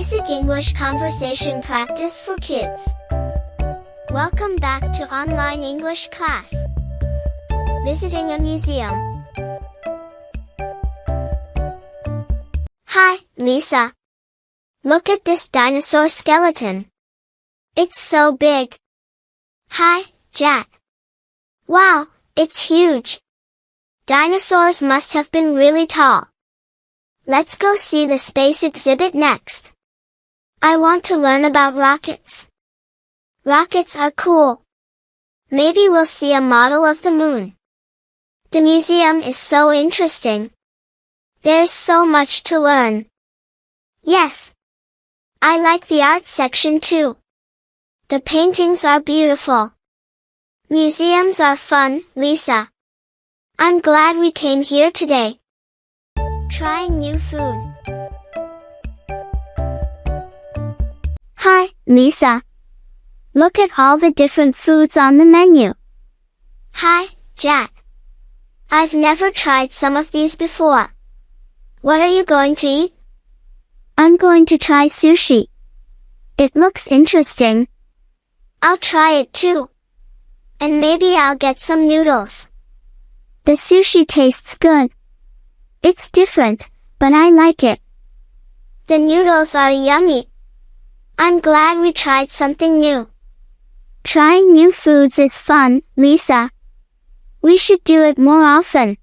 Basic English Conversation Practice for Kids. Welcome back to online English class. Visiting a museum. Hi, Lisa. Look at this dinosaur skeleton. It's so big. Hi, Jack. Wow, it's huge. Dinosaurs must have been really tall. Let's go see the space exhibit next. I want to learn about rockets. Rockets are cool. Maybe we'll see a model of the moon. The museum is so interesting. There's so much to learn. Yes. I like the art section too. The paintings are beautiful. Museums are fun, Lisa. I'm glad we came here today. Trying new food. Hi, Lisa. Look at all the different foods on the menu. Hi, Jack. I've never tried some of these before. What are you going to eat? I'm going to try sushi. It looks interesting. I'll try it too. And maybe I'll get some noodles. The sushi tastes good. It's different, but I like it. The noodles are yummy. I'm glad we tried something new. Trying new foods is fun, Lisa. We should do it more often.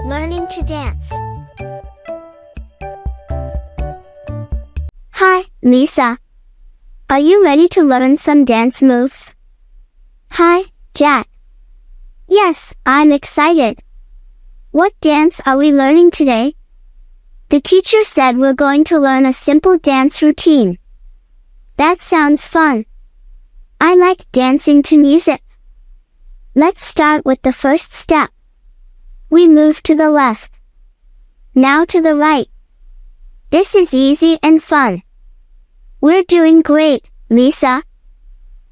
Learning to dance. Hi, Lisa. Are you ready to learn some dance moves? Hi, Jack. Yes, I'm excited. What dance are we learning today? The teacher said we're going to learn a simple dance routine. That sounds fun. I like dancing to music. Let's start with the first step. We move to the left. Now to the right. This is easy and fun. We're doing great, Lisa.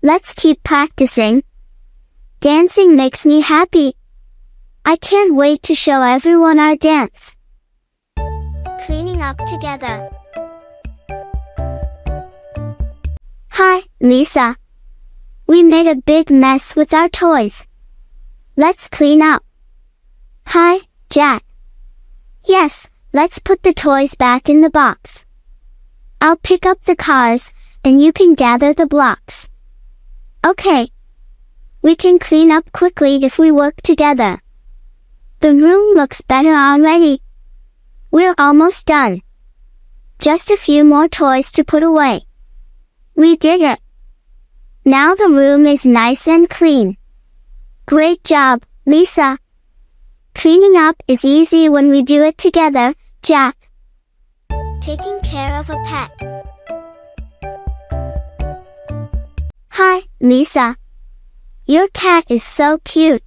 Let's keep practicing. Dancing makes me happy. I can't wait to show everyone our dance. Cleaning up together. Hi, Lisa. We made a big mess with our toys. Let's clean up. Hi, Jack. Yes, let's put the toys back in the box. I'll pick up the cars, and you can gather the blocks. Okay. We can clean up quickly if we work together. The room looks better already. We're almost done. Just a few more toys to put away. We did it. Now the room is nice and clean. Great job, Lisa. Cleaning up is easy when we do it together, Jack. Taking care of a pet. Hi, Lisa. Your cat is so cute.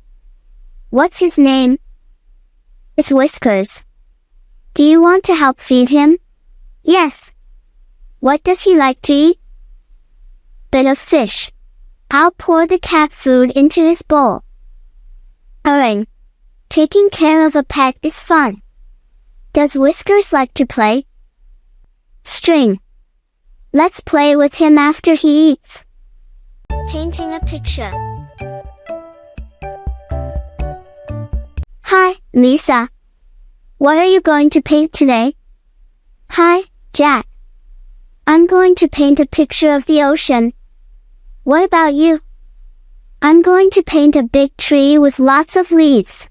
What's his name? It's Whiskers. Do you want to help feed him? Yes. What does he like to eat? Bit of fish. I'll pour the cat food into his bowl. Purring. Taking care of a pet is fun. Does Whiskers like to play? String. Let's play with him after he eats. Painting a picture. Hi, Lisa. What are you going to paint today? Hi, Jack. I'm going to paint a picture of the ocean. What about you? I'm going to paint a big tree with lots of leaves.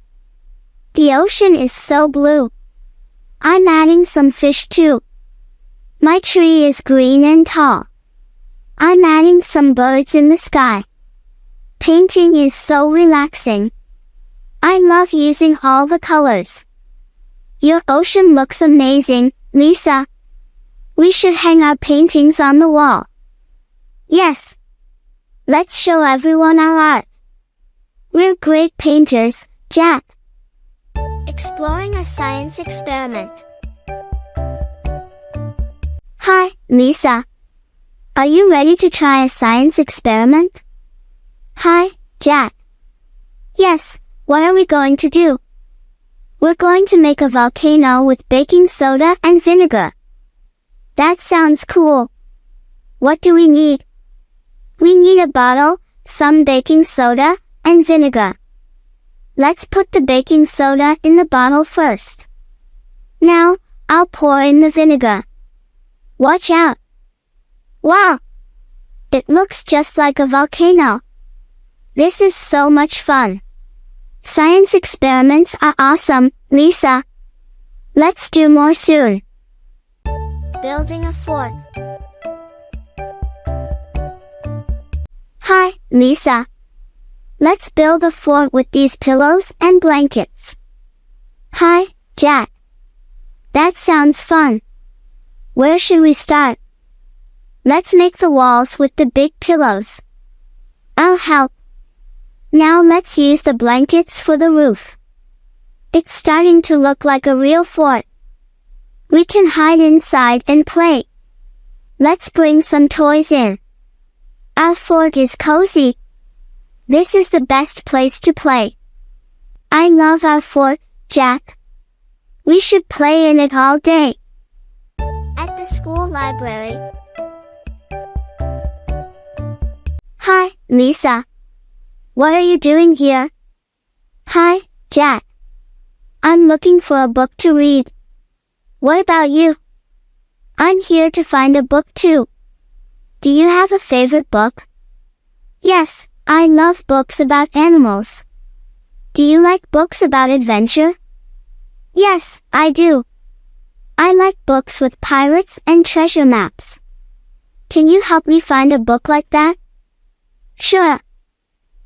The ocean is so blue. I'm adding some fish too. My tree is green and tall. I'm adding some birds in the sky. Painting is so relaxing. I love using all the colors. Your ocean looks amazing, Lisa. We should hang our paintings on the wall. Yes. Let's show everyone our art. We're great painters, Jack. Exploring a science experiment. Hi, Lisa. Are you ready to try a science experiment? Hi, Jack. Yes, what are we going to do? We're going to make a volcano with baking soda and vinegar. That sounds cool. What do we need? We need a bottle, some baking soda, and vinegar. Let's put the baking soda in the bottle first. Now, I'll pour in the vinegar. Watch out. Wow! It looks just like a volcano. This is so much fun. Science experiments are awesome, Lisa. Let's do more soon. Building a fort. Hi, Lisa. Let's build a fort with these pillows and blankets. Hi, Jack. That sounds fun. Where should we start? Let's make the walls with the big pillows. I'll help. Now let's use the blankets for the roof. It's starting to look like a real fort. We can hide inside and play. Let's bring some toys in. Our fort is cozy. This is the best place to play. I love our fort, Jack. We should play in it all day. At the school library. Hi, Lisa. What are you doing here? Hi, Jack. I'm looking for a book to read. What about you? I'm here to find a book too. Do you have a favorite book? Yes, I love books about animals. Do you like books about adventure? Yes, I do. I like books with pirates and treasure maps. Can you help me find a book like that? Sure.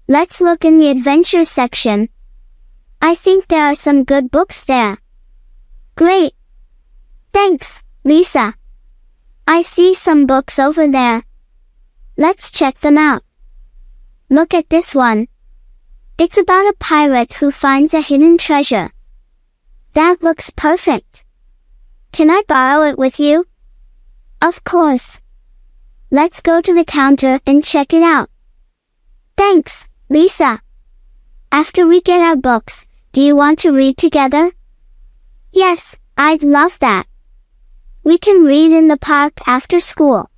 Let's look in the adventure section. I think there are some good books there. Great. Thanks, Lisa. I see some books over there. Let's check them out. Look at this one. It's about a pirate who finds a hidden treasure. That looks perfect. Can I borrow it with you? Of course. Let's go to the counter and check it out. Thanks, Lisa. After we get our books, do you want to read together? Yes, I'd love that. We can read in the park after school.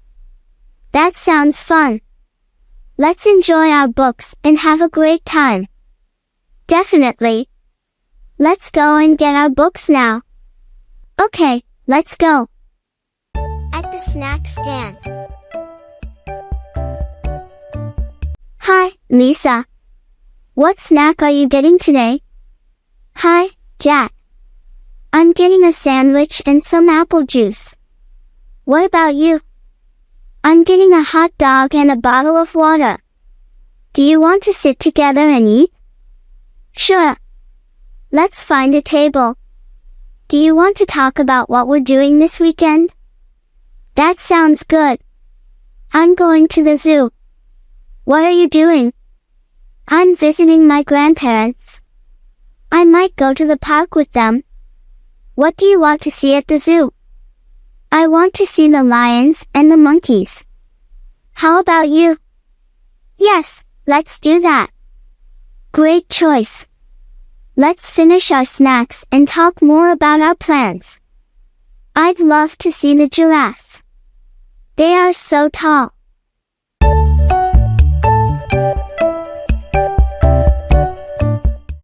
That sounds fun. Let's enjoy our books and have a great time. Definitely. Let's go and get our books now. Okay, let's go. At the snack stand. Hi, Lisa. What snack are you getting today? Hi, Jack. I'm getting a sandwich and some apple juice. What about you? I'm getting a hot dog and a bottle of water. Do you want to sit together and eat? Sure. Let's find a table. Do you want to talk about what we're doing this weekend? That sounds good. I'm going to the zoo. What are you doing? I'm visiting my grandparents. I might go to the park with them. What do you want to see at the zoo? I want to see the lions and the monkeys. How about you? Yes, let's do that. Great choice. Let's finish our snacks and talk more about our plans. I'd love to see the giraffes. They are so tall.